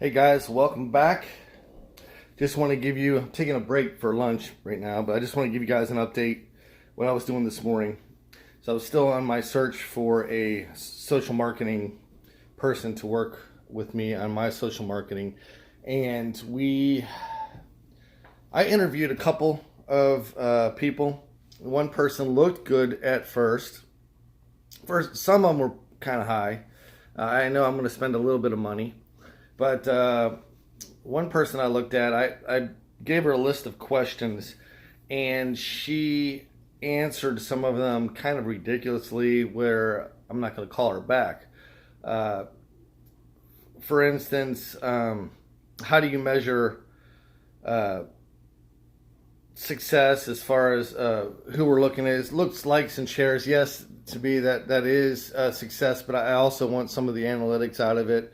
Hey guys, welcome back. Just want to give you, I'm taking a break for lunch right now, but I just want to give you guys an update what I was doing this morning. So I was still on my search for a social marketing person to work with me on my social marketing. And I interviewed a couple of people. One person looked good at first. Some of them were kind of high. I know I'm going to spend a little bit of money. But one person I looked at, I gave her a list of questions, and she answered some of them kind of ridiculously, where I'm not going to call her back. For instance, how do you measure success as far as who we're looking at? It looks, likes, and shares. Yes, to me that is success, but I also want some of the analytics out of it.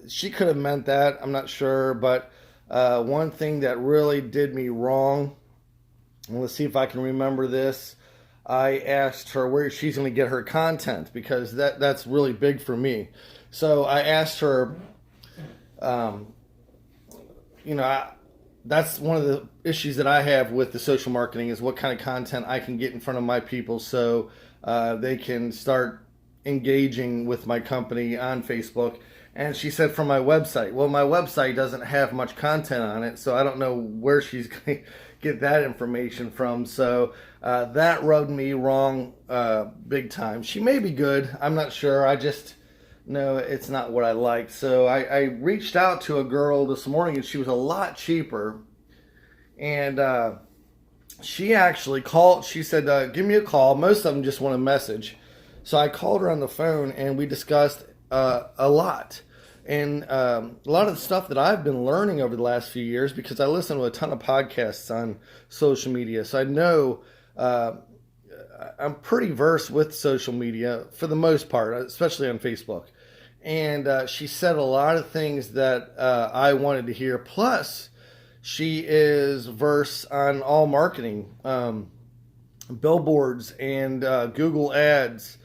She could have meant that, I'm not sure, but one thing that really did me wrong, and let's see if I can remember this, I asked her where she's going to get her content, because that's really big for me. So I asked her, that's one of the issues that I have with the social marketing, is what kind of content I can get in front of my people so they can start engaging with my company on Facebook. And she said from my website. Well, my website doesn't have much content on it, so I don't know where she's going to get that information from. So that rubbed me wrong big time. She may be good. I'm not sure. I just know it's not what I like. So I reached out to a girl this morning, and she was a lot cheaper. And she actually called. She said, give me a call. Most of them just want a message. So I called her on the phone, and we discussed a lot. And a lot of the stuff that I've been learning over the last few years, because I listen to a ton of podcasts on social media. So I know I'm pretty versed with social media for the most part, especially on Facebook. And she said a lot of things that I wanted to hear. Plus, she is versed on all marketing, billboards and Google ads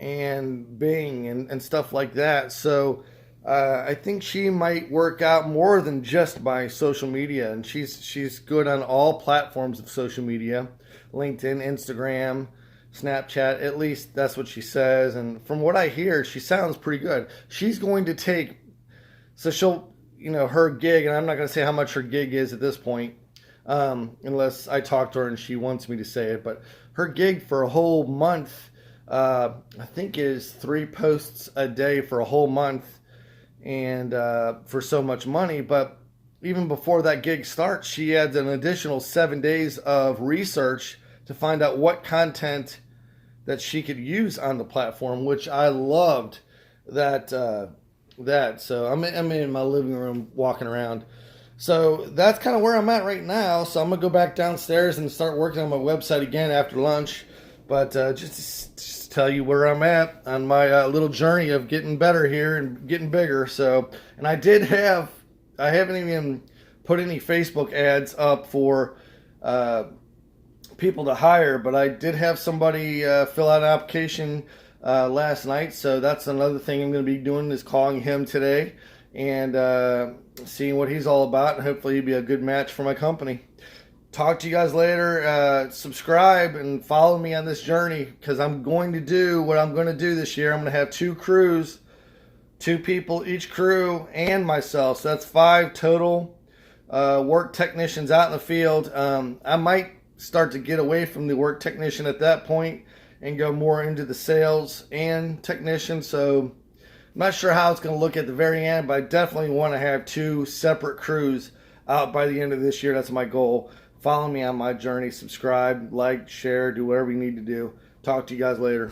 and Bing and stuff like that. So I think she might work out more than just by social media, and she's good on all platforms of social media: LinkedIn, Instagram, Snapchat. At least that's what she says, and from what I hear, she sounds pretty good. She's going to take, so she'll, her gig, and I'm not going to say how much her gig is at this point, unless I talk to her and she wants me to say it, but her gig for a whole month, I think is 3 posts a day for a whole month, and for so much money. But even before that gig starts, she adds an additional 7 days of research to find out what content that she could use on the platform, which I loved that. So I'm in my living room walking around. So that's kind of where I'm at right now. So I'm going to go back downstairs and start working on my website again after lunch. But just tell you where I'm at on my little journey of getting better here and getting bigger. So, and I haven't even put any Facebook ads up for people to hire, but I did have somebody fill out an application last night. So that's another thing I'm going to be doing, is calling him today and seeing what he's all about, and hopefully he'll be a good match for my company. Talk to you guys later. Subscribe and follow me on this journey, because I'm going to do what I'm going to do this year. I'm going to have 2 crews, 2 people each crew, and myself. So that's 5 total work technicians out in the field. I might start to get away from the work technician at that point and go more into the sales and technician. So I'm not sure how it's going to look at the very end, but I definitely want to have 2 separate crews out by the end of this year. That's my goal. Follow me on my journey. Subscribe, like, share, do whatever you need to do. Talk to you guys later.